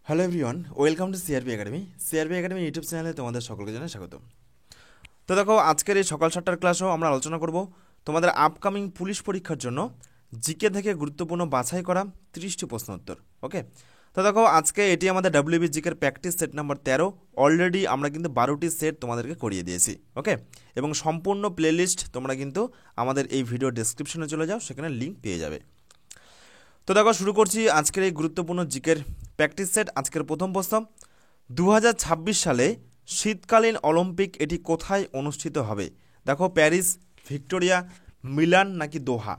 Hello everyone, welcome to CRP academy. CRP academy YouTube চ্যানেলে তোমাদের সকলকে জানাই স্বাগত। তো দেখো, আজকের এই সকাল 7টার ক্লাসও আমরা আলোচনা করব তোমাদের আপকামিং পুলিশ পরীক্ষার জন্য জিকে থেকে গুরুত্বপূর্ণ বাছাই করা 30টি প্রশ্ন উত্তর। ওকে, তো দেখো আজকে এটি আমাদের ডাব্লিউবি জিকের প্র্যাকটিস সেট নাম্বার 13। অলরেডি আমরা কিন্তু 12টি সেট তোমাদেরকে করিয়ে দিয়েছি। ওকে, এবং সম্পূর্ণ প্লেলিস্ট তোমরা কিন্তু আমাদের এই ভিডিও ডেসক্রিপশনে চলে যাও, সেখানে লিঙ্ক পেয়ে যাবে। তো দেখো, শুরু করছি আজকের এই গুরুত্বপূর্ণ জিকের প্র্যাকটিস সেট। আজকের প্রথম প্রশ্ন, 2026 সালে শীতকালীন অলিম্পিক এটি কোথায় অনুষ্ঠিত হবে? দেখো, প্যারিস, ভিক্টোরিয়া, মিলান নাকি দোহা।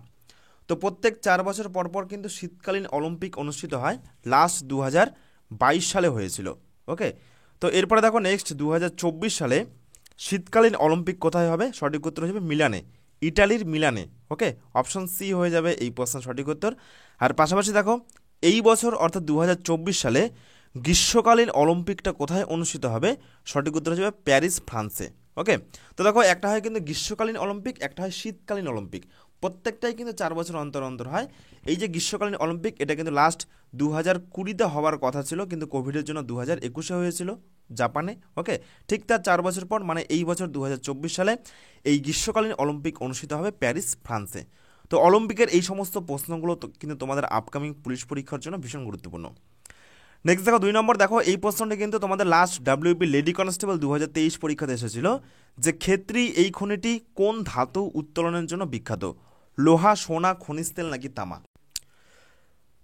তো প্রত্যেক 4 বছর পর পর কিন্তু শীতকালীন অলিম্পিক অনুষ্ঠিত হয়। লাস্ট 2022 সালে হয়েছিল। ওকে, তো এরপরে দেখো নেক্সট 2024 সালে শীতকালীন অলিম্পিক কোথায় হবে? সঠিক উত্তর হবে মিলানে, ইটালির মিলানে। ওকে, অপশন সি হয়ে যাবে এই প্রশ্নের সঠিক উত্তর। আর পাশাপাশি দেখো, এই বছর অর্থাৎ 2024 সালে গ্রীষ্মকালীন অলিম্পিকটা কোথায় অনুষ্ঠিত হবে? সঠিক উত্তর হয়ে যাবে প্যারিস, ফ্রান্সে। ওকে, তো দেখো একটা হয় কিন্তু গ্রীষ্মকালীন অলিম্পিক, একটা হয় শীতকালীন অলিম্পিক। প্রত্যেকটাই কিন্তু 4 বছর অন্তর অন্তর হয়। এই যে গ্রীষ্মকালীন অলিম্পিক, এটা কিন্তু লাস্ট 2020-তে হওয়ার কথা ছিল, কিন্তু কোভিডের জন্য 2021-এ হয়েছিল জাপানে। ওকে, ঠিক তার 4 বছর পর মানে এই বছর 2024 সালে এই গ্রীষ্মকালীন অলিম্পিক অনুষ্ঠিত হবে প্যারিস, ফ্রান্সে। তো অলিম্পিকের এই সমস্ত প্রশ্নগুলো কিন্তু তোমাদের আপকামিং পুলিশ পরীক্ষার জন্য ভীষণ গুরুত্বপূর্ণ। নেক্সট দেখো 2 নম্বর, দেখো এই প্রশ্নটি কিন্তু তোমাদের লাস্ট ডাব্লিউপি লেডি কনস্টেবল 2023 পরীক্ষাতে এসেছিল, যে ক্ষেত্রী এই খনিটি কোন ধাতু উত্তোলনের জন্য বিখ্যাত? লোহা, সোনা, খনিজ তেল নাকি তামা।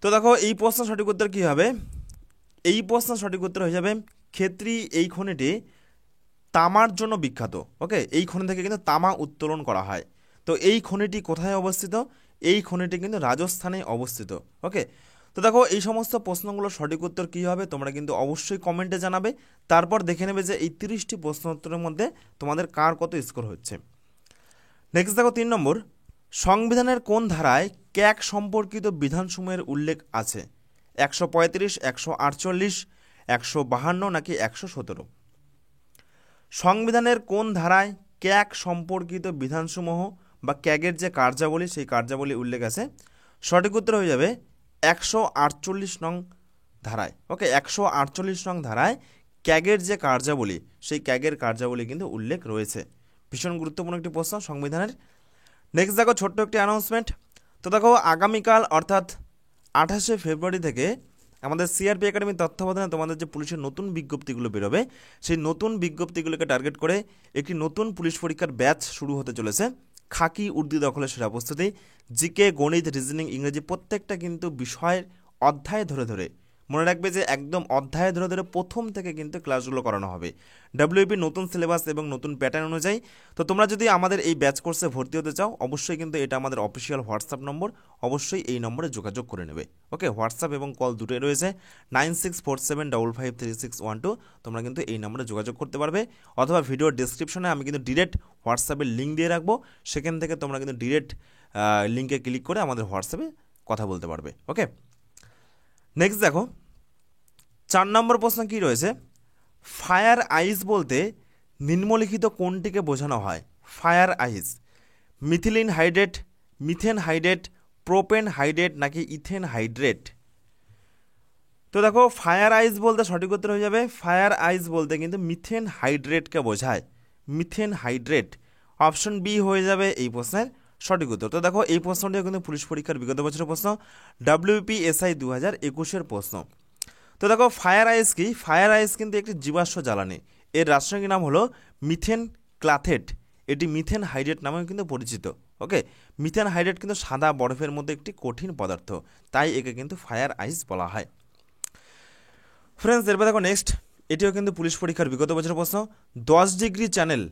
তো দেখো এই প্রশ্ন সঠিক উত্তর কী হবে? এই প্রশ্ন সঠিক উত্তর হয়ে যাবে ক্ষেত্রী এই খনিটি তামার জন্য বিখ্যাত। ওকে, এই খনি থেকে কিন্তু তামা উত্তোলন করা হয়। তো এই খনিটি কোথায় অবস্থিত? এই খনিটি কিন্তু রাজস্থানে অবস্থিত। ওকে, তো দেখো এই সমস্ত প্রশ্নগুলোর সঠিক উত্তর কী হবে তোমরা কিন্তু অবশ্যই কমেন্টে জানাবে। তারপর দেখে নেবে যে এই 30টি প্রশ্ন উত্তরের মধ্যে তোমাদের কার কত স্কোর হচ্ছে। নেক্সট দেখো 3 নম্বর, সংবিধানের কোন ধারায় ক্যাগ সম্পর্কিত বিধানসমূহের উল্লেখ আছে? 135, 148, 152 নাকি 117। সংবিধানের কোন ধারায় ক্যাগ সম্পর্কিত বিধানসমূহ বা ক্যাগের যে কার্যাবলী সেই কার্যাবলী উল্লেখ আছে? সঠিক উত্তর হয়ে যাবে 148 নং ধারায়। ওকে, 148 নং ধারায় ক্যাগের যে কার্যাবলী সেই ক্যাগের কার্যাবলী কিন্তু উল্লেখ রয়েছে। ভীষণ গুরুত্বপূর্ণ একটি প্রশ্ন সংবিধানের। নেক্সট দেখো ছোট্ট একটি অ্যানাউন্সমেন্ট। তো দেখো আগামীকাল অর্থাৎ 28শে ফেব্রুয়ারি থেকে আমাদের সিআরপি একাডেমির তত্ত্বাবধানে তোমাদের যে পুলিশের নতুন বিজ্ঞপ্তিগুলো বেরোবে, সেই নতুন বিজ্ঞপ্তিগুলোকে টার্গেট করে একটি নতুন পুলিশ পরীক্ষার ব্যাচ শুরু হতে চলেছে। খাকি উর্দু দখলের সেরা প্রস্তুতি, জিকে, গণিত, রিজনিং, ইংরেজি প্রত্যেকটা কিন্তু বিষয়ের অধ্যায় ধরে ধরে, মনে রাখবে যে একদম অধ্যায় ধরে ধরে প্রথম থেকে কিন্তু ক্লাসগুলো করানো হবে ডাব্লিউপি নতুন সিলেবাস এবং নতুন প্যাটার্ন অনুযায়ী। তো তোমরা যদি আমাদের এই ব্যাচ কোর্সে ভর্তি হতে চাও, অবশ্যই কিন্তু এটা আমাদের অফিসিয়াল হোয়াটসঅ্যাপ নম্বর, অবশ্যই এই নম্বরে যোগাযোগ করে নেবে। ওকে, হোয়াটসঅ্যাপ এবং কল দুটোই রয়েছে, 9647553612। তোমরা কিন্তু এই নম্বরে যোগাযোগ করতে পারবে, অথবা ভিডিওর ডিসক্রিপশনে আমি কিন্তু ডিরেক্ট হোয়াটসঅ্যাপের লিঙ্ক দিয়ে রাখবো, সেখান থেকে তোমরা কিন্তু ডিরেক্ট লিঙ্কে ক্লিক করে আমাদের হোয়াটসঅ্যাপে কথা বলতে পারবে। ওকে, নেক্সট দেখো 4 নম্বর প্রশ্ন কি রয়েছে? ফায়ার আইস বলতে নিম্নলিখিত কোনটিকে বোঝানো হয়? Fire ice, methylene hydrate, methane hydrate, propane hydrate নাকি ইথেন হাইড্রেট। তো দেখো ফায়ার আইস বলতে সঠিক উত্তর হয়ে যাবে, ফায়ার আইস বলতে কিন্তু মিথেন হাইড্রেটকে বোঝায়, মিথেন হাইড্রেট। অপশন বি হয়ে যাবে এই প্রশ্নের সঠিক উত্তর। তো দেখো এই প্রশ্নটিও কিন্তু পুলিশ পরীক্ষার বিগত বছরের প্রশ্ন, ডাব্লিউপিএসআই 2021-এর প্রশ্ন। তো দেখো ফায়ার আইস কি? ফায়ার আইস কিন্তু একটি জীবাশ্ম জ্বালানি, এর রাসায়নিক নাম হলো মিথেন ক্লাথেট, এটি মিথেন হাইড্রেট নামেও কিন্তু পরিচিত। ওকে, মিথেন হাইড্রেট কিন্তু সাদা বরফের মধ্যে একটি কঠিন পদার্থ, তাই একে কিন্তু ফায়ার আইস বলা হয়। ফ্রেন্ডস, এরপর দেখো নেক্সট, এটিও কিন্তু পুলিশ পরীক্ষার বিগত বছরের প্রশ্ন, 10 ডিগ্রি চ্যানেল,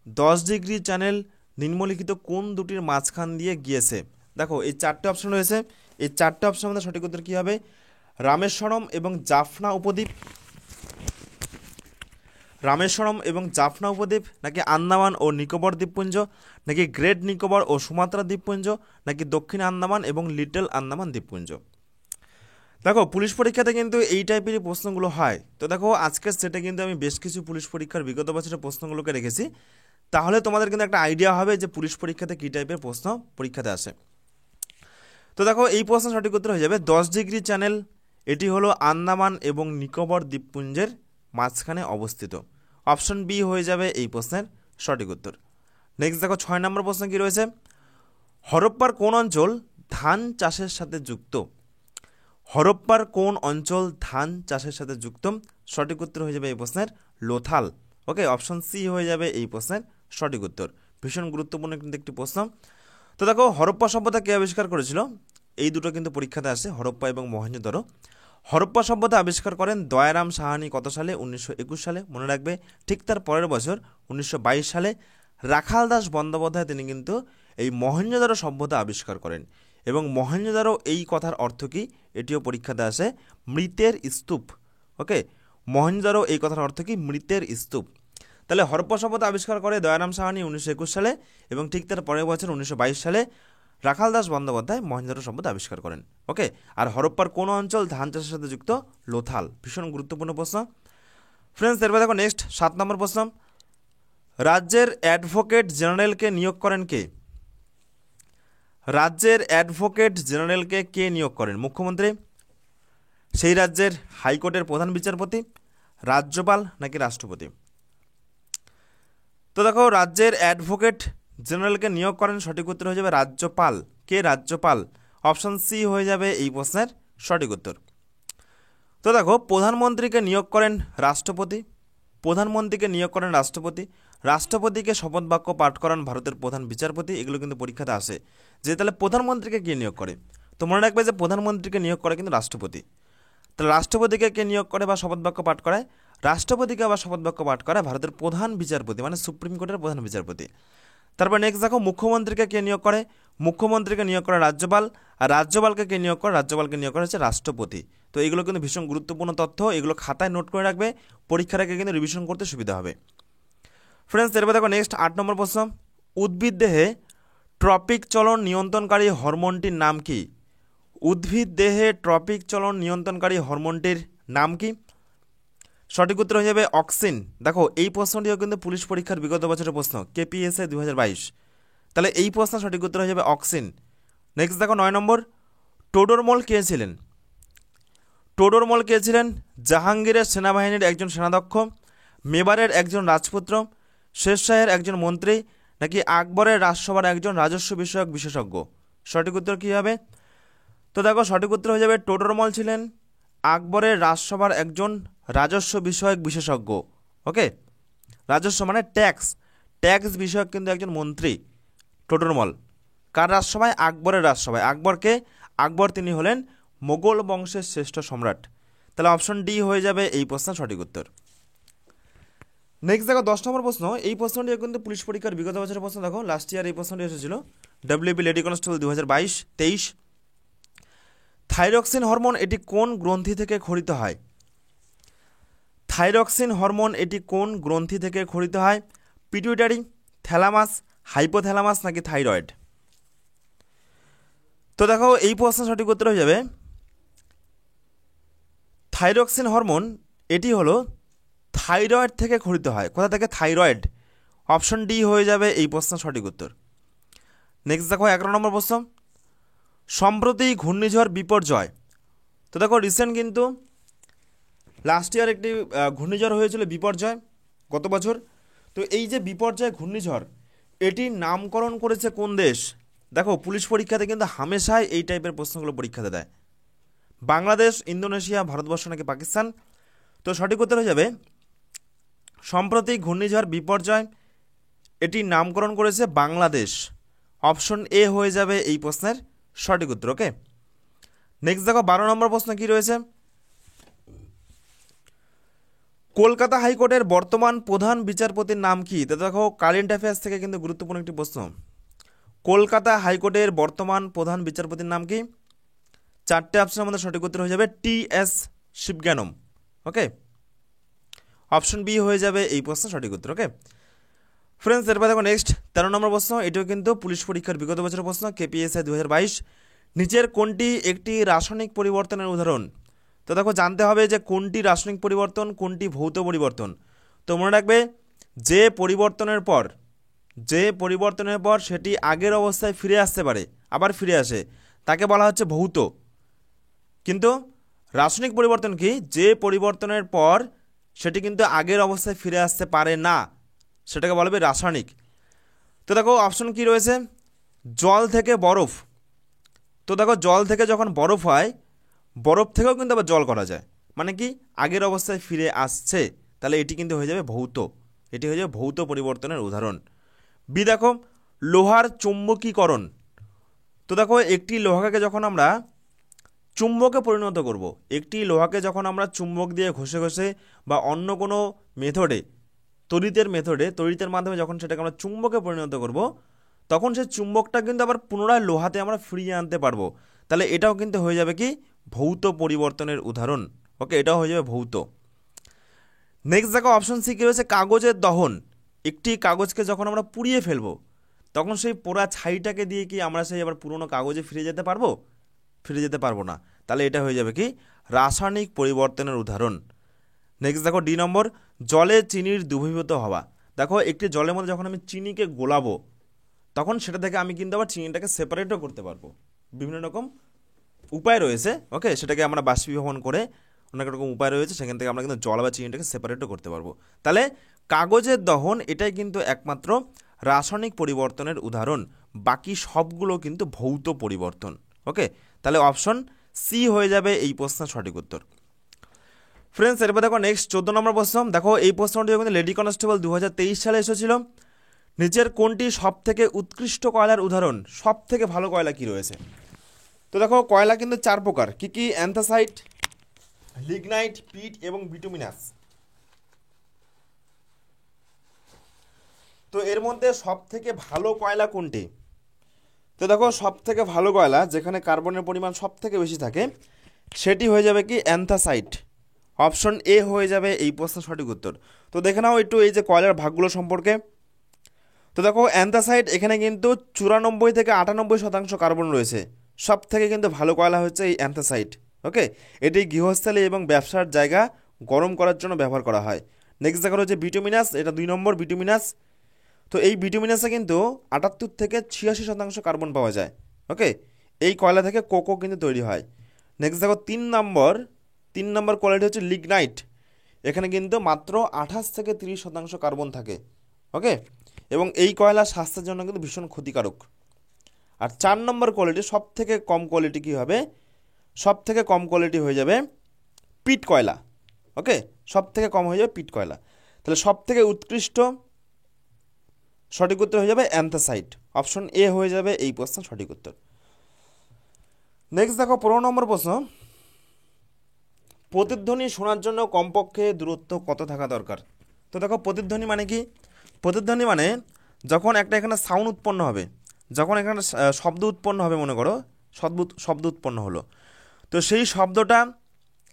10 ডিগ্রি চ্যানেল নিম্নলিখিত কোন দুটির মাঝখান দিয়ে গিয়েছে? দেখো এই 4টে অপশন রয়েছে, এই 4টে অপশনের মধ্যে সঠিক উত্তর কী হবে? রামেশ্বরম এবং জাফনা উপদ্বীপ, রামেশ্বরম এবং জাফনা উপদ্বীপ, নাকি আন্দামান ও নিকোবর দ্বীপপুঞ্জ, নাকি গ্রেট নিকোবর ও সুমাত্রা দ্বীপপুঞ্জ, নাকি দক্ষিণ আন্দামান এবং লিটল আন্দামান দ্বীপপুঞ্জ। দেখো পুলিশ পরীক্ষাতে কিন্তু এই টাইপেরই প্রশ্নগুলো হয়। তো দেখো আজকের সেটে কিন্তু আমি বেশ কিছু পুলিশ পরীক্ষার বিগত বছরের প্রশ্নগুলোকে রেখেছি, তাহলে তোমাদের কিন্তু একটা আইডিয়া হবে যে পুলিশ পরীক্ষাতে কী টাইপের প্রশ্ন পরীক্ষাতে আসে। তো দেখো এই প্রশ্ন সঠিক উত্তর হয়ে যাবে 10 ডিগ্রি চ্যানেল এটি হলো আন্দামান এবং নিকোবর দ্বীপপুঞ্জের মাঝখানে অবস্থিত। অপশন বি হয়ে যাবে এই প্রশ্নের সঠিক উত্তর। নেক্সট দেখো 6 নম্বর প্রশ্ন কি রয়েছে, হরপ্পার কোন অঞ্চল ধান চাষের সাথে যুক্ত? হরপ্পার কোন অঞ্চল ধান চাষের সাথে যুক্ত? সঠিক উত্তর হয়ে যাবে এই প্রশ্নের লোথাল। ওকে, অপশন সি হয়ে যাবে এই প্রশ্নের সঠিক উত্তর। ভীষণ গুরুত্বপূর্ণ কিন্তু একটি প্রশ্ন। তো দেখো হরপ্পা সভ্যতা কে আবিষ্কার করেছিল? এই দুটো কিন্তু পরীক্ষাতে আসে, হরপ্পা এবং মহেঞ্জোদারো। হরপ্পা সভ্যতা আবিষ্কার করেন দয়ারাম সাহানি কত সালে? 1921 সালে। মনে রাখবে ঠিক তার পরের বছর 1922 সালে রাখাল দাস বন্দ্যোপাধ্যায় তিনি কিন্তু এই মহেঞ্জোদারো সভ্যতা আবিষ্কার করেন। এবং মহেঞ্জোদারো এই কথার অর্থ কি? এটিও পরীক্ষাতে আসে, মৃতের স্তূপ। ওকে, মহেঞ্জোদারো এই কথার অর্থ কি? মৃতের স্তূপ। তাহলে হরপ্পা সভ্যতা আবিষ্কার করে দয়ারাম সাহানি 1921 সালে এবং ঠিক তার পরের বছর 1922 সালে রাখাল দাস বন্দ্যোপাধ্যায় মহেঞ্জোদারো সভ্যতা আবিষ্কার করেন। ওকে, আর হরপ্পার কোন অঞ্চল ধান চাষের সাথে যুক্ত? লোথাল। ভীষণ গুরুত্বপূর্ণ প্রশ্ন। ফ্রেন্ডস, এরপর দেখো নেক্সট 7 নম্বর প্রশ্ন, রাজ্যের অ্যাডভোকেট জেনারেলকে নিয়োগ করেন কে? রাজ্যের অ্যাডভোকেট জেনারেলকে কে নিয়োগ করেন? মুখ্যমন্ত্রী, সেই রাজ্যের হাইকোর্টের প্রধান বিচারপতি, রাজ্যপাল নাকি রাষ্ট্রপতি? তো দেখো রাজ্যের অ্যাডভোকেট জেনারেলকে নিয়োগ করেন, সঠিক উত্তর হয়ে যাবে রাজ্যপাল। কে? রাজ্যপাল। অপশন সি হয়ে যাবে এই প্রশ্নের সঠিক উত্তর। তো দেখো প্রধানমন্ত্রীকে নিয়োগ করেন রাষ্ট্রপতি, প্রধানমন্ত্রীকে নিয়োগ করেন রাষ্ট্রপতি, রাষ্ট্রপতিকে শপথ বাক্য পাঠ করান ভারতের প্রধান বিচারপতি। এগুলো কিন্তু পরীক্ষাতে আসে যে তাহলে প্রধানমন্ত্রীকে কে নিয়োগ করে। তো মনে রাখবে যে প্রধানমন্ত্রীকে নিয়োগ করে কিন্তু রাষ্ট্রপতি। তাহলে রাষ্ট্রপতিকে কে নিয়োগ করে বা শপথ বাক্য পাঠ করায়? রাষ্ট্রপতিকে আবার শপথ বাক্য পাঠ করায় ভারতের প্রধান বিচারপতি, মানে সুপ্রিম কোর্টের প্রধান বিচারপতি। তারপর নেক্সট দেখো মুখ্যমন্ত্রীকে কে নিয়োগ করে? মুখ্যমন্ত্রীকে নিয়োগ করে রাজ্যপাল, আর রাজ্যপালকে কে নিয়োগ করে? রাজ্যপালকে নিয়োগ করে হচ্ছে রাষ্ট্রপতি। তো এগুলো কিন্তু ভীষণ গুরুত্বপূর্ণ তথ্য, এগুলো খাতায় নোট করে রাখবে, পরীক্ষার আগে কিন্তু রিভিশন করতে সুবিধা হবে। ফ্রেন্ডস, এরপর দেখো নেক্সট 8 নম্বর প্রশ্ন, উদ্ভিদ দেহে ট্রপিক চলন নিয়ন্ত্রণকারী হরমোনটির নাম কি? উদ্ভিদ দেহে ট্রপিক চলন নিয়ন্ত্রণকারী হরমোনটির নাম কি? সঠিক উত্তর হয়ে যাবে অক্সিন। দেখো এই প্রশ্নটিও কিন্তু পুলিশ পরীক্ষার বিগত বছরের প্রশ্ন, কেপিএসএ 2022। তাহলে এই প্রশ্ন সঠিক উত্তর হয়ে যাবে অক্সিন। নেক্সট দেখো 9 নম্বর, টোডরমল কে ছিলেন? টোডরমল কে ছিলেন? জাহাঙ্গীরের সেনাবাহিনীর একজন সেনাধ্যক্ষ, মেবারের একজন রাজপুত্র, শেরশাহের একজন মন্ত্রী নাকি আকবরের রাজসভার একজন রাজস্ব বিষয়ক বিশেষজ্ঞ? সঠিক উত্তর কী হবে? তো দেখো সঠিক উত্তর হয়ে যাবে টোডরমল ছিলেন আকবরের রাজসভার একজন রাজস্ব বিষয়ক বিশেষজ্ঞ। ওকে, রাজস্ব মানে ট্যাক্স, ট্যাক্স বিষয়ক কিন্তু একজন মন্ত্রী টোডরমল। কার রাজসভায়? আকবরের রাজসভায়। আকবরকে? আকবর তিনি হলেন মোগল বংশের শ্রেষ্ঠ সম্রাট। তাহলে অপশন ডি হয়ে যাবে এই প্রশ্নের সঠিক উত্তর। নেক্সট দেখো 10 নম্বর প্রশ্ন, এই প্রশ্নটি কিন্তু পুলিশ পরীক্ষার বিগত বছরের প্রশ্ন। দেখো লাস্ট ইয়ার এই প্রশ্নটি এসেছিল WB lady constable 2022-23। Thyroxine hormone এটি কোন গ্রন্থি থেকে ক্ষরিত হয়? থাইরক্সিন হরমোন এটি কোন গ্রন্থি থেকে ক্ষরিত হয়? পিটুইটারি, থ্যালামাস, হাইপোথ্যালামাস নাকি থাইরয়েড? তো দেখো এই প্রশ্নের সঠিক উত্তর হয়ে যাবে থাইরক্সিন হরমোন এটি হলো থাইরয়েড থেকে ক্ষরিত হয়। কোথা থেকে? থাইরয়েড। অপশন ডি হয়ে যাবে এই প্রশ্নের সঠিক উত্তর। নেক্সট দেখো 11 নম্বর প্রশ্ন, সম্প্রতি ঘূর্ণিঝড় বিপর্যয়। তো দেখো রিসেন্ট কিন্তু লাস্ট ইয়ার একটি ঘূর্ণিঝড় হয়েছিল বিপর্যয় গত বছর। তো এই যে বিপর্যয় ঘূর্ণিঝড় এটির নামকরণ করেছে কোন দেশ? দেখো পুলিশ পরীক্ষাতে কিন্তু হামেশাই এই টাইপের প্রশ্নগুলো পরীক্ষাতে দেয়। বাংলাদেশ, ইন্দোনেশিয়া, ভারতবর্ষ নাকি পাকিস্তান? তো সঠিক উত্তর হয়ে যাবে সম্প্রতি ঘূর্ণিঝড় বিপর্যয় এটির নামকরণ করেছে বাংলাদেশ। অপশন এ হয়ে যাবে এই প্রশ্নের সঠিক উত্তর। ওকে, নেক্সট দেখো 12 নম্বর প্রশ্ন কি রয়েছে, কলকাতা হাইকোর্টের বর্তমান প্রধান বিচারপতির নাম কি? তো দেখো কারেন্ট অ্যাফেয়ার্স থেকে কিন্তু গুরুত্বপূর্ণ একটি প্রশ্ন, কলকাতা হাইকোর্টের বর্তমান প্রধান বিচারপতির নাম কি? 4টে অপশনের মধ্যে সঠিক উত্তর হয়ে যাবে টি.এস. শিবজ্ঞানম। ওকে, অপশন বি হয়ে যাবে এই প্রশ্নের সঠিক উত্তর। ওকে ফ্রেন্ডস, এরপর দেখো নেক্সট 13 নম্বর প্রশ্ন, এটিও কিন্তু পুলিশ পরীক্ষার বিগত বছরের প্রশ্ন, কেপিএসএ 2022। নিচের কোনটি একটি রাসায়নিক পরিবর্তনের উদাহরণ? তো দেখো জানতে হবে যে কোনটি রাসায়নিক পরিবর্তন, কোনটি ভৌত পরিবর্তন। তো মনে রাখবে যে পরিবর্তনের পর সেটি আগের অবস্থায় ফিরে আসতে পারে, আবার ফিরে আসে, তাকে বলা হচ্ছে ভৌত। কিন্তু রাসায়নিক পরিবর্তন কি? যে পরিবর্তনের পর সেটি কিন্তু আগের অবস্থায় ফিরে আসতে পারে না, সেটাকে বলা হবে রাসায়নিক। তো দেখো অপশন কি রয়েছে, জল থেকে বরফ। তো দেখো জল থেকে যখন বরফ হয়, বরফ থেকেও কিন্তু আবার জল করা যায়, মানে কি আগের অবস্থায় ফিরে আসছে, তাহলে এটি কিন্তু হয়ে যাবে ভৌত, এটি হয়ে যাবে ভৌত পরিবর্তনের উদাহরণ। বি দেখো, লোহার চুম্বকীকরণ। তো দেখো একটি লোহাকে যখন আমরা চুম্বকে পরিণত করব, একটি লোহাকে যখন আমরা চুম্বক দিয়ে ঘষে ঘষে বা অন্য কোনো মেথডে, তড়িতের মাধ্যমে যখন সেটাকে আমরা চুম্বকে পরিণত করব, তখন সেই চুম্বকটা কিন্তু আবার পুনরায় লোহাতে আমরা ফিরিয়ে আনতে পারবো, তাহলে এটাও কিন্তু হয়ে যাবে কি ভৌত পরিবর্তনের উদাহরণ। ওকে, এটাও হয়ে যাবে ভৌত। নেক্সট দেখো অপশন সি কি রয়েছে, কাগজের দহন। একটি কাগজকে যখন আমরা পুড়িয়ে ফেলবো, তখন সেই পোড়া ছাইটাকে দিয়ে কি আমরা সেই আবার পুরনো কাগজে ফিরে যেতে পারবো? ফিরে যেতে পারবো না, তাহলে এটা হয়ে যাবে কি রাসায়নিক পরিবর্তনের উদাহরণ। নেক্সট দেখো ডি নম্বর, জলে চিনির দ্রবীভূত হওয়া। দেখো একটি জলের মধ্যে যখন আমি চিনিকে গোলাবো, তখন সেটা থেকে আমি কিন্তু আবার চিনিটাকে সেপারেটও করতে পারবো, বিভিন্ন রকম উপায় রয়েছে। ওকে, সেটাকে আমরা বাষ্পীভবন করে অনেক রকম উপায় রয়েছে, সেখান থেকে আমরা কিন্তু জল বা চিনিটাকে সেপারেটও করতে পারবো। তাহলে কাগজের দহন এটাই কিন্তু একমাত্র রাসায়নিক পরিবর্তনের উদাহরণ, বাকি সবগুলো কিন্তু ভৌত পরিবর্তন। ওকে, তাহলে অপশন সি হয়ে যাবে এই প্রশ্নের সঠিক উত্তর। ফ্রেন্ডস, এরপর দেখো নেক্সট 14 নম্বর প্রশ্ন। দেখো এই প্রশ্নটি কিন্তু লেডি কনস্টেবল 2023 সালে এসেছিল। নিচের কোনটি সব থেকে উৎকৃষ্ট কয়লার উদাহরণ? সব থেকে ভালো কয়লা কি রয়েছে? তো দেখো কয়লা কিন্তু 4 প্রকার, কি কি? অ্যান্থাসাইট, লিগনাইট, পিট এবং বিটুমিনাস। তো এর মধ্যে সব থেকে ভালো কয়লা কোনটি? তো দেখো সব থেকে ভালো কয়লা যেখানে কার্বনের পরিমাণ সব থেকে বেশি থাকে, সেটি হয়ে যাবে কি অ্যান্থাসাইট। অপশন এ হয়ে যাবে এই প্রশ্নের সঠিক উত্তর। তো দেখে নাও একটু এই যে কয়লার ভাগগুলো সম্পর্কে। তো দেখো অ্যান্থাসাইট এখানে কিন্তু 94 থেকে 98% কার্বন রয়েছে, সব থেকে কিন্তু ভালো কয়লা হচ্ছে এই অ্যান্থাসাইট। ওকে, এটি গৃহস্থালী এবং ব্যবসার জায়গা গরম করার জন্য ব্যবহার করা হয়। নেক্সট দেখা হচ্ছে বিটুমিনাস, এটা 2 নম্বর বিটুমিনাস। তো এই বিটুমিনাসে কিন্তু 78 থেকে 86% কার্বন পাওয়া যায়। ওকে, এই কয়লা থেকে কোকো কিন্তু তৈরি হয়। নেক্সট দেখো 3 নম্বর কোয়ালিটি হচ্ছে লিগনাইট, এখানে কিন্তু মাত্র 28 থেকে 30% কার্বন থাকে। ওকে, এবং এই কয়লা স্বাস্থ্যের জন্য কিন্তু ভীষণ ক্ষতিকারক। আর 4 নম্বর কোয়ালিটি সব থেকে কম কোয়ালিটি কী হবে? সব থেকে কম কোয়ালিটি হয়ে যাবে পিট কয়লা। ওকে, সব থেকে কম হয়ে যাবে পিট কয়লা। তাহলে সব থেকে উৎকৃষ্ট সঠিক উত্তর হয়ে যাবে অ্যান্থাসাইট। অপশন এ হয়ে যাবে এই প্রশ্নের সঠিক উত্তর। নেক্সট দেখো 15 নম্বর প্রশ্ন, প্রতিধ্বনি শোনার জন্য কমপক্ষে দূরত্ব কত থাকা দরকার? তো দেখো প্রতিধ্বনি মানে কি? প্রতিধ্বনি মানে যখন একটা এখানে সাউন্ড উৎপন্ন হবে, যখন এখানে শব্দ উৎপন্ন হবে, মনে করো শব্দ উৎপন্ন হলো, তো সেই শব্দটা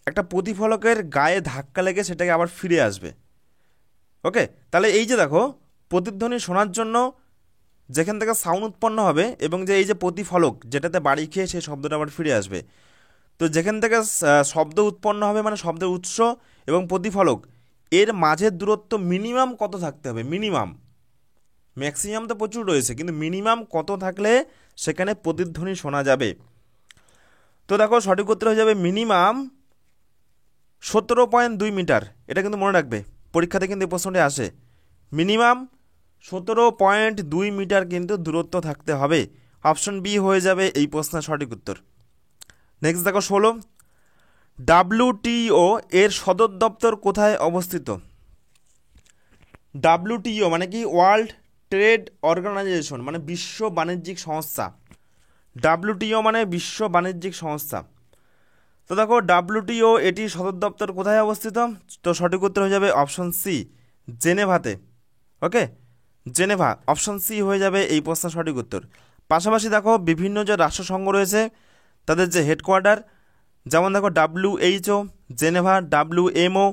একটা প্রতিফলকের গায়ে ধাক্কা লেগে সেটাকে আবার ফিরে আসবে। ওকে, তাহলে এই যে দেখো প্রতিধ্বনি শোনার জন্য যেখান থেকে সাউন্ড উৎপন্ন হবে এবং যে এই যে প্রতিফলক যেটাতে বাড়ি খেয়ে সেই শব্দটা আবার ফিরে আসবে, তো যেখান থেকে শব্দ উৎপন্ন হবে মানে শব্দের উৎস এবং প্রতিফলক, এর মাঝের দূরত্ব মিনিমাম কত থাকতে হবে? মিনিমাম, ম্যাক্সিমাম তো প্রচুর রয়েছে, কিন্তু মিনিমাম কত থাকলে সেখানে প্রতিধ্বনি শোনা যাবে? তো দেখো সঠিক উত্তর হয়ে যাবে মিনিমাম 17.2 মিটার। এটা কিন্তু মনে রাখবে, পরীক্ষাতে কিন্তু এই প্রশ্নটি আসে। মিনিমাম 17.2 মিটার কিন্তু দূরত্ব থাকতে হবে। অপশন বি হয়ে যাবে এই প্রশ্নের সঠিক উত্তর। নেক্সট দেখো 16, WTO এর সদর দপ্তর কোথায় অবস্থিত? WTO মানে কি? ওয়ার্ল্ড ট্রেড অর্গানাইজেশন, মানে বিশ্ব বাণিজ্যিক সংস্থা। WTO মানে বিশ্ব বাণিজ্যিক সংস্থা। তো দেখো WTO এটি সদর দপ্তর কোথায় অবস্থিত? তো সঠিক উত্তর হয়ে যাবে অপশন সি, জেনেভাতে। ওকে, জেনেভা, অপশন সি হয়ে যাবে এই প্রশ্নের সঠিক উত্তর। পাশাপাশি দেখো বিভিন্ন যে রাষ্ট্রসংঘ রয়েছে তাদের যে হেডকোয়ার্টার, যেমন দেখো WHO জেনেভা, WMO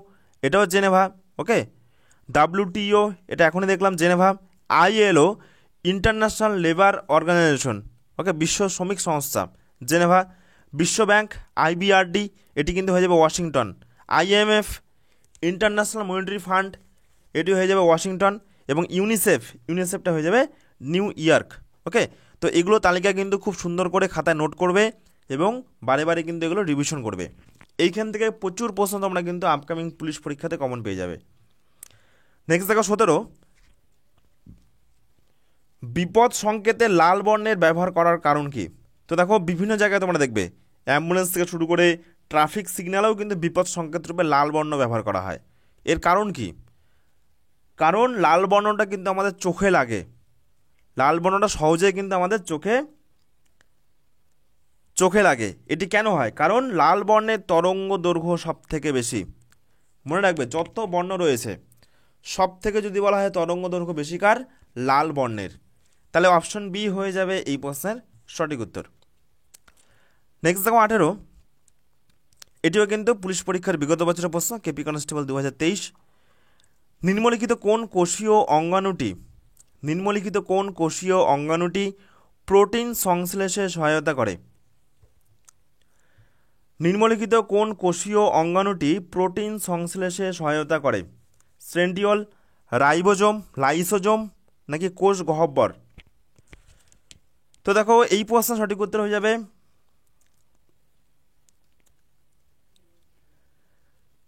এটাও জেনেভা। ওকে, WTO এটা এখনই দেখলাম Geneva. ILO international labour organisation, okay, বিশ্ব শ্রমিক সংস্থা, জেনেভা। বিশ্ব ব্যাংক IBRD এটি কিন্তু হয়ে যাবে Washington. IMF international monetary fund এটি হয়ে যাবে ওয়াশিংটন। এবং ইউনিসেফটা হয়ে যাবে নিউ ইয়র্ক। ওকে, তো এগুলো তালিকা কিন্তু খুব সুন্দর করে খাতায় নোট করবে এবং বারে বারে কিন্তু এগুলো রিভিশন করবে। এইখান থেকে প্রচুর প্রশ্ন তোমরা কিন্তু আপকামিং পুলিশ পরীক্ষাতে কমন পেয়ে যাবে। নেক্সট দেখো 17, বিপদ সংকেতে লাল বর্ণের ব্যবহার করার কারণ কি? তো দেখো বিভিন্ন জায়গায় তোমরা দেখবে অ্যাম্বুলেন্স থেকে শুরু করে ট্রাফিক সিগন্যালেও কিন্তু বিপদ সংকেত রূপে লাল বর্ণ ব্যবহার করা হয়। এর কারণ কি? কারণ লাল বর্ণটা কিন্তু আমাদের চোখে লাগে, লাল বর্ণটা সহজেই কিন্তু আমাদের চোখে লাগে। এটি কেন হয়? কারণ লাল বর্ণের তরঙ্গ দৈর্ঘ্য সব থেকে বেশি। মনে রাখবে যত বর্ণ রয়েছে সব থেকে যদি বলা হয় তরঙ্গ দৈর্ঘ্য বেশি কার? লাল বর্ণের। তাহলে অপশন বি হয়ে যাবে এই প্রশ্নের সঠিক উত্তর। নেক্সট দেখো 18, এটিও কিন্তু পুলিশ পরীক্ষার বিগত বছরের প্রশ্ন, কেপি কনস্টেবল 2023। নিম্নলিখিত কোন কোষীয় অঙ্গাণুটি প্রোটিন সংশ্লেষে সহায়তা করে? নিম্নলিখিত কোন কোষীয় অঙ্গাণুটি প্রোটিন সংশ্লেষে সহায়তা করে? সেন্ট্রিওল, রাইবোজোম, লাইসোজোম নাকি কোষ গহ্বর? তো দেখো এই প্রশ্নের সঠিক উত্তর হয়ে যাবে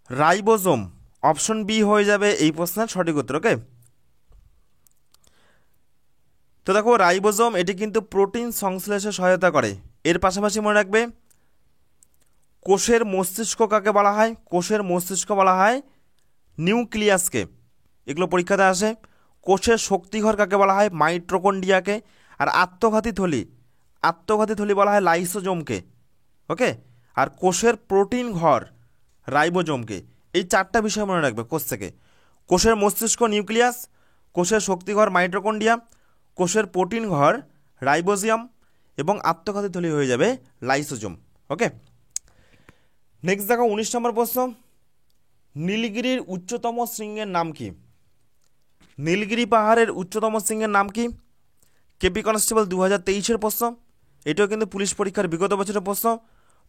রাইবোজোম। অপশন বি হয়ে যাবে এই প্রশ্নের সঠিক উত্তর। ওকে, তো দেখো রাইবোজোম এটি কিন্তু প্রোটিন সংশ্লেষে সহায়তা করে। এর পাশাপাশি মনে রাখবে কোষের মস্তিষ্ক কাকে বলা হয়? কোষের মস্তিষ্ক বলা হয় নিউক্লিয়াসকে, এগুলো পরীক্ষাতে আসে। কোষের শক্তিঘর কাকে বলা হয়? মাইটোকন্ড্রিয়াকে। আর আত্মঘাতী থলি বলা হয় লাইসোজোমকে। ওকে, আর কোষের প্রোটিন ঘর রাইবোজোমকে। এই চারটা বিষয় মনে রাখবে কোষ থেকে: কোষের মস্তিষ্ক নিউক্লিয়াস, কোষের শক্তিঘর মাইটোকন্ড্রিয়া, কোষের প্রোটিন ঘর রাইবোজিয়াম এবং আত্মঘাতী থলি হয়ে যাবে লাইসোজোম। ওকে, নেক্সট দেখো 19 নম্বর প্রশ্ন, নীলগিরির উচ্চতম শৃঙ্গের নাম কি? নীলগিরি পাহাড়ের উচ্চতম শৃঙ্গের নাম কি? কেপি কনস্টেবল 2023-এর প্রশ্ন, এটাও কিন্তু পুলিশ পরীক্ষার বিগত বছরের প্রশ্ন।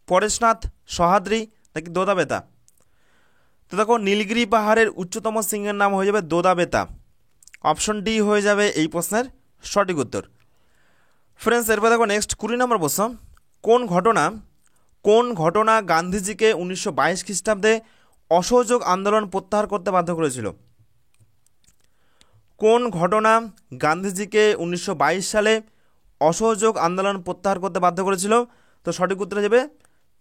পরেশনাথ, সহ্যাদ্রি নাকি দোদাবেতা? তো দেখো নীলগিরি পাহাড়ের উচ্চতম শৃঙ্গের নাম হয়ে যাবে দোদাবেতা। অপশন ডি হয়ে যাবে এই প্রশ্নের সঠিক উত্তর। ফ্রেন্ডস, এরপর দেখো নেক্সট 20 নম্বর প্রশ্ন, কোন ঘটনা গান্ধীজিকে 1922 খ্রিস্টাব্দে অসহযোগ আন্দোলন প্রত্যাহার করতে বাধ্য করেছিল? কোন ঘটনা গান্ধীজিকে 1922 সালে অসহযোগ আন্দোলন প্রত্যাহার করতে বাধ্য করেছিল? তো সঠিক উত্তর যাবে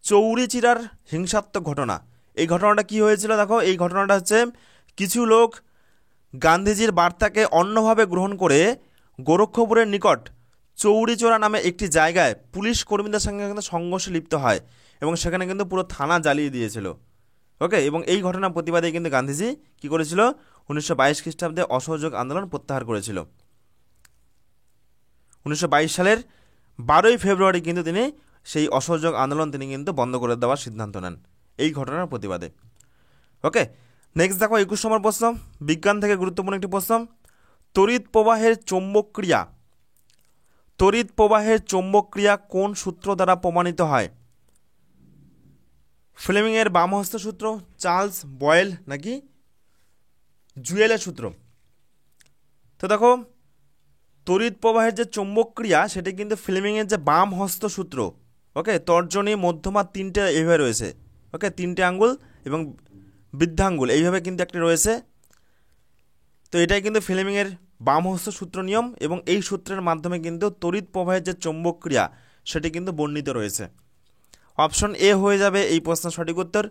চৌরিচিরার হিংসাত্মক ঘটনা। এই ঘটনাটা কি হয়েছিল? দেখো এই ঘটনাটা হচ্ছে কিছু লোক গান্ধীজির বার্তাকে অন্যভাবে গ্রহণ করে গোরক্ষপুরের নিকট চৌরিচোরা নামে একটি জায়গায় পুলিশ কর্মীদের সঙ্গে কিন্তু সংঘর্ষে লিপ্ত হয় এবং সেখানে কিন্তু পুরো থানা জ্বালিয়ে দিয়েছিল। ওকে, এবং এই ঘটনার প্রতিবাদে কিন্তু গান্ধীজি কি করেছিল? 1922 খ্রিস্টাব্দে অসহযোগ আন্দোলন প্রত্যাহার করেছিল। 1922 সালের 12ই ফেব্রুয়ারি কিন্তু তিনি সেই অসহযোগ আন্দোলন তিনি কিন্তু বন্ধ করে দেওয়ার সিদ্ধান্ত নেন এই ঘটনার প্রতিবাদে। ওকে, নেক্সট দেখো 21 নম্বর প্রশ্ন, বিজ্ঞান থেকে গুরুত্বপূর্ণ একটি প্রশ্ন, তড়িৎ প্রবাহের চৌম্বক ক্রিয়া কোন সূত্র দ্বারা প্রমাণিত হয়? ফ্লেমিংয়ের বামহস্ত সূত্র, চার্লস বয়েল নাকি জুয়েলের সূত্র? তো দেখো তড়িৎ প্রবাহের যে চৌম্বক ক্রিয়া সেটি কিন্তু ফ্লেমিংয়ের যে বাম হস্ত সূত্র। ওকে, তর্জনী, মধ্যমা তিনটে এইভাবে রয়েছে। ওকে, তিনটে আঙ্গুল এবং বৃদ্ধাঙ্গুল এইভাবে কিন্তু একটি রয়েছে। তো এটাই কিন্তু ফ্লেমিংয়ের বাম হস্ত সূত্র নিয়ম এবং এই সূত্রের মাধ্যমে কিন্তু তড়িৎ প্রবাহের যে চৌম্বক ক্রিয়া সেটি কিন্তু বর্ণিত রয়েছে। অপশন এ হয়ে যাবে এই প্রশ্নের সঠিক উত্তর।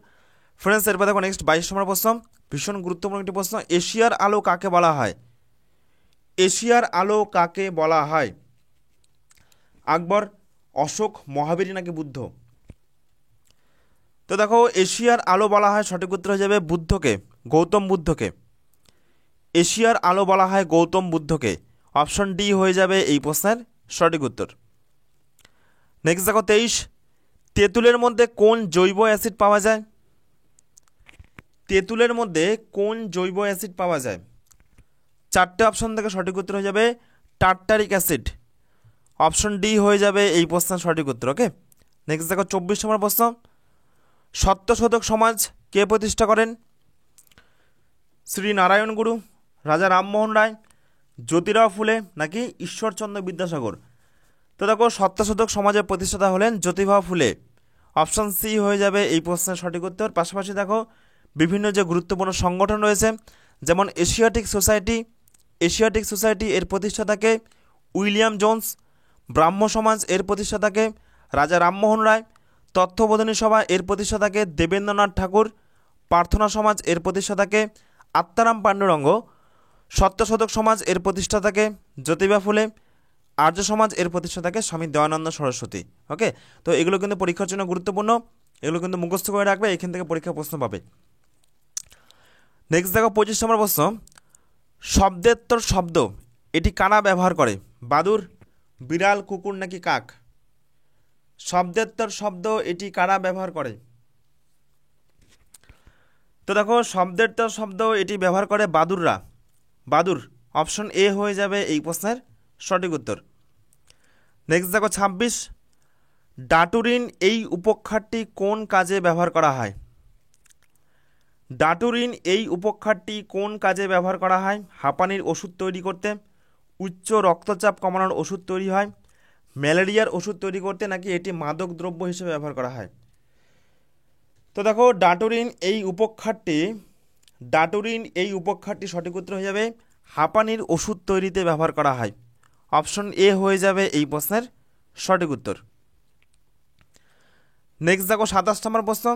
ফ্রেন্ডস, এরপর দেখো নেক্সট 22 নম্বর প্রশ্ন, ভীষণ গুরুত্বপূর্ণ একটি প্রশ্ন, এশিয়ার আলো কাকে বলা হয়? এশিয়ার আলো কাকে বলা হয়? আকবর, অশোক, মহাবীর নাকি বুদ্ধ? তো দেখো এশিয়ার আলো বলা হয় সঠিক উত্তর হয়ে যাবে বুদ্ধকে, গৌতম বুদ্ধকে। এশিয়ার আলো বলা হয় গৌতম বুদ্ধকে। অপশন ডি হয়ে যাবে এই প্রশ্নের সঠিক উত্তর। নেক্সট দেখো 23, তেঁতুলের মধ্যে কোন জৈব অ্যাসিড পাওয়া যায়? তেঁতুলের মধ্যে কোন জৈব অ্যাসিড পাওয়া যায়? চারটে অপশন থেকে সঠিক উত্তর হয়ে যাবে টার্টারিক অ্যাসিড। অপশন ডি হয়ে যাবে এই প্রশ্নের সঠিক উত্তর। ওকে, নেক্সট দেখো 24 নম্বর প্রশ্ন, সত্যশোধক সমাজ কে প্রতিষ্ঠা করেন? শ্রী নারায়ণ গুরু, রাজা রামমোহন রায়, জ্যোতিরাও ফুলে নাকি ঈশ্বরচন্দ্র বিদ্যাসাগর? তো দেখো সত্যশোধক সমাজের প্রতিষ্ঠাতা হলেন জ্যোতিবা ফুলে। অপশান সি হয়ে যাবে এই প্রশ্নের সঠিক উত্তর। পাশাপাশি দেখো বিভিন্ন যে গুরুত্বপূর্ণ সংগঠন রয়েছে, যেমন এশিয়াটিক সোসাইটি এর প্রতিষ্ঠাতাকে উইলিয়াম জোন্স, ব্রাহ্ম সমাজ এর প্রতিষ্ঠাতাকে রাজা রামমোহন রায়, তত্ত্ববোধিনী সভা এর প্রতিষ্ঠাতাকে দেবেন্দ্রনাথ ঠাকুর, প্রার্থনা সমাজ এর প্রতিষ্ঠাতাকে আত্মারাম পাণ্ডুরঙ্গ, সত্যশোধক সমাজ এর প্রতিষ্ঠাতাকে জ্যোতিবা ফুলে, আর্য সমাজ এর প্রতিষ্ঠাতাকে স্বামী দয়ানন্দ সরস্বতী। ওকে, তো এগুলো কিন্তু পরীক্ষার জন্য গুরুত্বপূর্ণ, এগুলো কিন্তু মুখস্থ করে রাখবে, এখান থেকে পরীক্ষা প্রশ্ন পাবে। নেক্সট দেখো 25 নম্বর প্রশ্ন, শব্দেত্তর শব্দ এটি কারা ব্যবহার করে? বাদুড়, বিড়াল, কুকুর নাকি কাক? শব্দেত্তর শব্দ এটি কারা ব্যবহার করে? তো দেখো শব্দেত্তর শব্দ এটি ব্যবহার করে বাদুড়রা। বাদুড়, অপশন এ হয়ে যাবে এই প্রশ্নের সঠিক উত্তর। নেক্সট দেখো 26, ডাটুরিন এই উপক্ষারটি কোন কাজে ব্যবহার করা হয়? ডাটুরিন এই উপক্ষারটি কোন কাজে ব্যবহার করা হয়? হাঁপানির ওষুধ তৈরি করতে, উচ্চ রক্তচাপ কমানোর ওষুধ তৈরি হয়, ম্যালেরিয়ার ওষুধ তৈরি করতে, নাকি এটি মাদক দ্রব্য হিসেবে ব্যবহার করা হয়? তো দেখো ডাটুরিন এই উপক্ষারটি সঠিক উত্তর হয়ে যাবে হাঁপানির ওষুধ তৈরিতে ব্যবহার করা হয়। অপশন এ হয়ে যাবে এই প্রশ্নের সঠিক উত্তর। নেক্সট দেখো 27 নম্বর প্রশ্ন,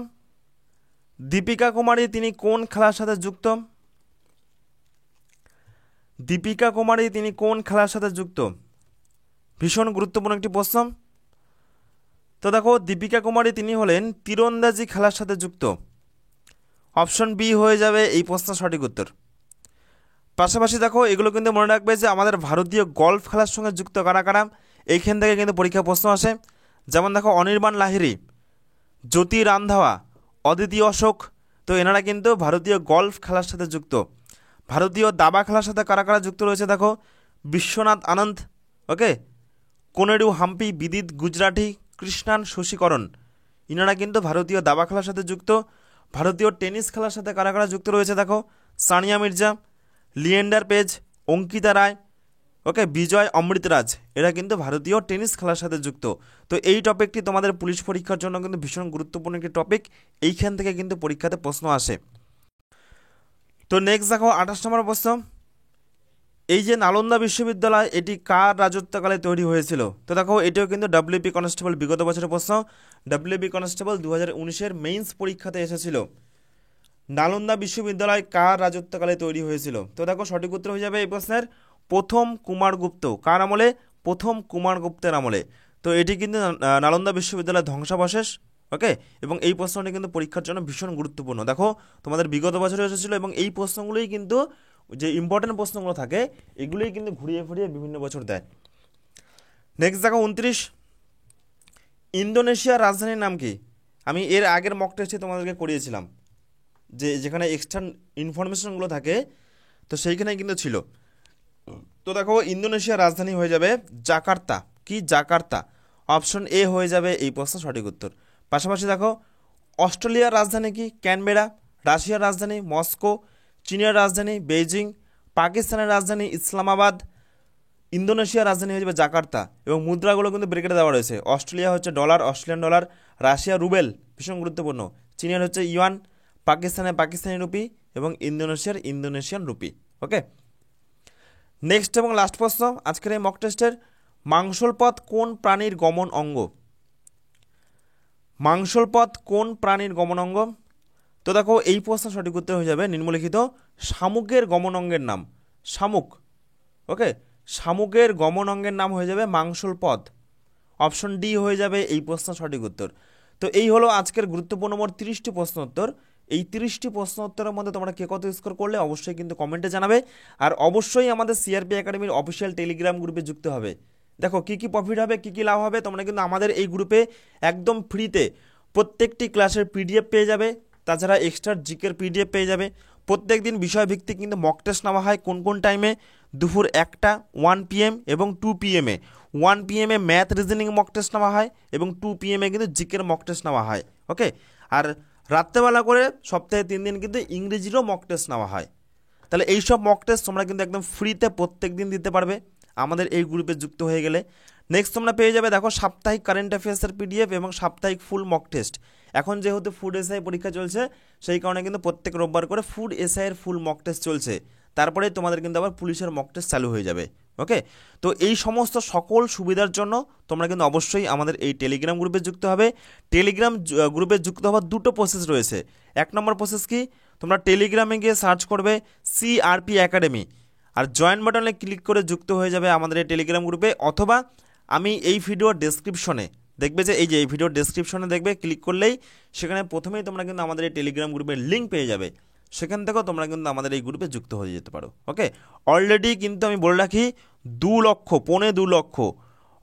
দীপিকা কুমারী তিনি কোন খেলার সাথে যুক্ত? দীপিকা কুমারী তিনি কোন খেলার সাথে যুক্ত? ভীষণ গুরুত্বপূর্ণ একটি প্রশ্ন। তো দেখো দীপিকা কুমারী তিনি হলেন তীরন্দাজি খেলার সাথে যুক্ত। অপশন বি হয়ে যাবে এই প্রশ্নের সঠিক উত্তর। পাশাপাশি দেখো এগুলো কিন্তু মনে রাখবে যে আমাদের ভারতীয় গলফ খেলার সঙ্গে যুক্ত কারা কারা, এইখান থেকে কিন্তু পরীক্ষা প্রশ্ন আসে। যেমন দেখো অনির্বাণ লাহিড়ী, জ্যোতি রান্ধাওয়া, অদিতি অশোক, তো এনারা কিন্তু ভারতীয় গলফ খেলার সাথে যুক্ত। ভারতীয় দাবা খেলার সাথে কারা কারা যুক্ত রয়েছে দেখো, বিশ্বনাথ আনন্দ, ওকে, কোনেরু হাম্পি, বিদিত গুজরাটি, কৃষ্ণান শশীকরণ, ইনারা কিন্তু ভারতীয় দাবা খেলার সাথে যুক্ত। ভারতীয় টেনিস খেলার সাথে কারা কারা যুক্ত রয়েছে দেখো, সানিয়া মির্জা, লিয়েন্ডার পেজ, অঙ্কিতা রায়, ওকে, বিজয় অমৃতরাজ, এরা কিন্তু ভারতীয় টেনিস খেলার সাথে যুক্ত। তো এই টপিকটি তোমাদের পুলিশ পরীক্ষার জন্য কিন্তু ভীষণ গুরুত্বপূর্ণ একটি টপিক, এইখান থেকে কিন্তু পরীক্ষাতে প্রশ্ন আসে। তো নেক্সট দেখো 28 নম্বর প্রশ্ন, এই যে নালন্দা বিশ্ববিদ্যালয় এটি কার রাজত্বকালে তৈরি হয়েছিল? তো দেখো এটিও কিন্তু ডাব্লিউপি কনস্টেবল বিগত বছরের প্রশ্ন, ডাব্লিউপি কনস্টেবল 2019-এর মেইনস পরীক্ষাতে এসেছিল। নালন্দা বিশ্ববিদ্যালয় কার রাজত্বকালে তৈরি হয়েছিল? তো দেখো সঠিক উত্তর হয়ে যাবে এই প্রশ্নের প্রথম কুমারগুপ্ত। কার আমলে? প্রথম কুমারগুপ্তের আমলে। তো এটি কিন্তু নালন্দা বিশ্ববিদ্যালয়ের ধ্বংসাবশেষ, ওকে, এবং এই প্রশ্নটি কিন্তু পরীক্ষার জন্য ভীষণ গুরুত্বপূর্ণ। দেখো তোমাদের বিগত বছরে এসেছিল এবং এই প্রশ্নগুলোই কিন্তু যে ইম্পর্টেন্ট প্রশ্নগুলো থাকে এগুলোই কিন্তু ঘুরিয়ে ফিরিয়ে বিভিন্ন বছর দেয়। নেক্সট দেখো 29, ইন্দোনেশিয়ার রাজধানীর নাম কি? আমি এর আগের মক টেস্টে তোমাদেরকে করিয়েছিলাম, যে যেখানে এক্সট্রা ইনফরমেশনগুলো থাকে তো সেইখানে কিন্তু ছিল। তো দেখো ইন্দোনেশিয়ার রাজধানী হয়ে যাবে জাকার্তা। কি? জাকার্তা। অপশন এ হয়ে যাবে এই প্রশ্নের সঠিক উত্তর। পাশাপাশি দেখো অস্ট্রেলিয়ার রাজধানী কি? ক্যানবেরা। রাশিয়ার রাজধানী মস্কো, চীনের রাজধানী বেইজিং, পাকিস্তানের রাজধানী ইসলামাবাদ, ইন্দোনেশিয়ার রাজধানী হয়ে যাবে জাকার্তা। এবং মুদ্রাগুলো কিন্তু ব্রেকেটে দেওয়া রয়েছে, অস্ট্রেলিয়া হচ্ছে dollar, Australian dollar, Russia Rubel, ভীষণ গুরুত্বপূর্ণ, চীনের হচ্ছে ইউয়ান, পাকিস্তানি রুপি এবং ইন্দোনেশিয়ার ইন্দোনেশিয়ান রুপি। ওকে, নেক্সট এবং লাস্ট প্রশ্ন আজকের এই মক টেস্টের, মাংসল পথ কোন প্রাণীর গমন অঙ্গ? মাংসল পথ কোন প্রাণীর গমন অঙ্গ? তো দেখো এই প্রশ্ন সঠিক উত্তর হয়ে যাবে নিম্নলিখিত শামুকের গমন অঙ্গের নাম। শামুক, ওকে, শামুকের গমন অঙ্গের নাম হয়ে যাবে মাংসল পথ। অপশন ডি হয়ে যাবে এই প্রশ্ন সঠিক উত্তর। তো এই হলো আজকের গুরুত্বপূর্ণ মোট 30টি প্রশ্ন উত্তর। এই 30টি প্রশ্ন উত্তরের মধ্যে তোমরা কে কত স্কোর করলে অবশ্যই কিন্তু কমেন্টে জানাবে। আর অবশ্যই আমাদের সিআরপি একাডেমির অফিসিয়াল টেলিগ্রাম গ্রুপে যুক্ত হবে। দেখো কী কী প্রফিট হবে, কী কী লাভ হবে, তোমরা কিন্তু আমাদের এই গ্রুপে একদম ফ্রিতে প্রত্যেকটি ক্লাসের পিডিএফ পেয়ে যাবে, তাছাড়া এক্সট্রা জিকের পিডিএফ পেয়ে যাবে। প্রত্যেক দিন বিষয়ভিত্তিক কিন্তু মক টেস্ট নেওয়া হয়। কোন কোন টাইমে? দুপুর 1টা, 1 PM এবং 2 PM। 1 PM math reasoning mock test নেওয়া হয় এবং 2 PM কিন্তু জিকের মক টেস্ট নেওয়া হয়। ওকে, আর রাত্রেবেলা করে সপ্তাহে 3 দিন কিন্তু ইংরেজিরও মক টেস্ট নেওয়া হয়। তাহলে এইসব মক টেস্ট তোমরা কিন্তু একদম ফ্রিতে প্রত্যেক দিন দিতে পারবে আমাদের এই গ্রুপে যুক্ত হয়ে গেলে। নেক্সট তোমরা পেয়ে যাবে দেখো সাপ্তাহিক কারেন্ট অ্যাফেয়ার্সের পিডিএফ এবং সাপ্তাহিক ফুল মক টেস্ট। এখন যেহেতু ফুড এসআই পরীক্ষা চলছে সেই কারণে কিন্তু প্রত্যেক রোববার করে ফুড এসআইয়ের ফুল মক টেস্ট চলছে, তারপরে তোমাদের কিন্তু আবার পুলিশের মক টেস্ট চালু হয়ে যাবে। ওকে, তো এই সমস্ত সকল সুবিধার জন্য তোমরা কিন্তু অবশ্যই আমাদের এই টেলিগ্রাম গ্রুপে যুক্ত হবে। টেলিগ্রাম গ্রুপে যুক্ত হওয়ার দুটো প্রসেস রয়েছে। এক নম্বর প্রসেস কি, তোমরা টেলিগ্রামে গিয়ে সার্চ করবে সিআরপি একাডেমি, আর জয়েন বাটনে ক্লিক করে যুক্ত হয়ে যাবে আমাদের এই টেলিগ্রাম গ্রুপে। অথবা আমি এই ভিডিওর ডেসক্রিপশনে দেখবে যে এই যে এই ভিডিওর ডেসক্রিপশনে দেখবে, ক্লিক করলেই সেখানে প্রথমেই তোমরা কিন্তু আমাদের এই টেলিগ্রাম গ্রুপের লিঙ্ক পেয়ে যাবে, সেখান থেকেও তোমরা কিন্তু আমাদের এই গ্রুপে যুক্ত হয়ে যেতে পারো। ওকে, অলরেডি কিন্তু আমি বলে রাখি 2 লক্ষ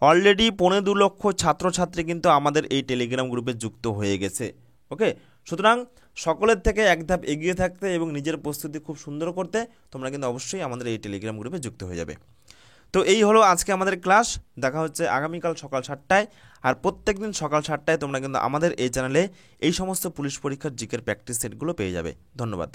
অলরেডি 2.25 লক্ষ ছাত্রছাত্রী কিন্তু আমাদের এই টেলিগ্রাম গ্রুপে যুক্ত হয়ে গেছে। ওকে, সুতরাং সকলের থেকে এক ধাপ এগিয়ে থাকতে এবং নিজের প্রস্তুতি খুব সুন্দর করতে তোমরা কিন্তু অবশ্যই আমাদের এই টেলিগ্রাম গ্রুপে যুক্ত হয়ে যাবে। তো এই হলো আজকে আমাদের ক্লাস, দেখা হচ্ছে আগামীকাল সকাল 7টায়। আর প্রত্যেক দিন সকাল 7টায় তোমরা কিন্তু আমাদের এই চ্যানেলে এই সমস্ত পুলিশ পরীক্ষার জিকের প্র্যাকটিস সেটগুলো পেয়ে যাবে। ধন্যবাদ।